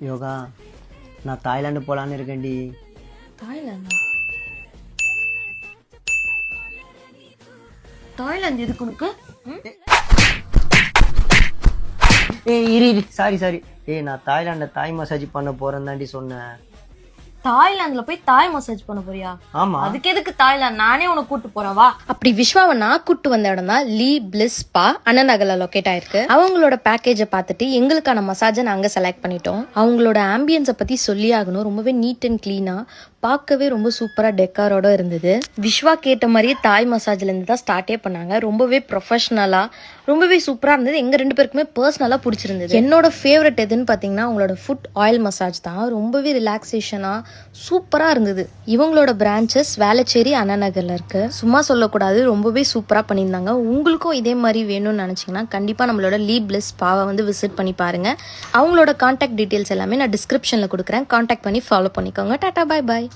யோகா நான் தாய்லாந்து போகலான்னு இருக்கேன்டி. தாய்லாந்தா? தாய்லாந்து எதுக்கு உனக்கு? இரு சாரி நான் தாய்லாண்டில் தாய் மசாஜ் பண்ண போகிறேன் தாண்டி சொன்னேன். தாய்லாந்துல போய் தாய் மசாஜ் பண்ண போறியா? ஆமா. அதுக்கு எதுக்கு தாய்லாந்து? நானே உனக்கு கூட்டு போறேன் வா. அப்படி விஸ்வாவை நான் கூட்டு வந்த இடம் தான் லீ பிளிஸ் ஸ்பா, அண்ணா நகர்ல லொக்கேட் ஆயிருக்கு. அவங்களோட பேக்கேஜை பார்த்துட்டு எங்களுக்கான மசாஜை நாங்க செலக்ட் பண்ணிட்டோம். அவங்களோட ஆம்பியன்ஸை பத்தி சொல்லி ஆகணும். ரொம்பவே நீட் அண்ட் கிளீனா, பார்க்கவே ரொம்ப சூப்பரா டெக்காரோட இருந்தது. விஸ்வா கேட்ட மாதிரியே தாய் மசாஜ்ல இருந்து தான் ஸ்டார்டே பண்ணாங்க. ரொம்பவே ப்ரொஃபஷனலா ரொம்பவே சூப்பரா இருந்தது. எங்க 2 பேருக்குமே பர்சனலா பிடிச்சிருந்தது. என்னோட ஃபேவரட் எதுன்னு பாத்தீங்கன்னா அவங்களோட ஃபுட் ஆயில் மசாஜ் தான். ரொம்பவே ரிலாக்ஸேஷனா சூப்பரா இருந்தது. இவங்களோட பிரான்ச்சஸ் வேளச்சேரி, அண்ணா நகர்ல இருக்கு. சும்மா சொல்லக்கூடாது, ரொம்பவே சூப்பரா பண்ணியிருந்தாங்க. உங்களுக்கும் இதே மாதிரி வேணும்னு நினைச்சீங்கன்னா கண்டிப்பா நம்மளோட லீ பிளிஸ் ஸ்பாவை வந்து விசிட் பண்ணி பாருங்க. அவங்களோட கான்டாக்ட் டீடைல்ஸ் எல்லாமே நான் டிஸ்கிரிப்ஷன்ல கொடுக்குறேன். கான்டாக்ட் பண்ணி ஃபாலோ பண்ணிக்கோங்க. Tata, bye bye.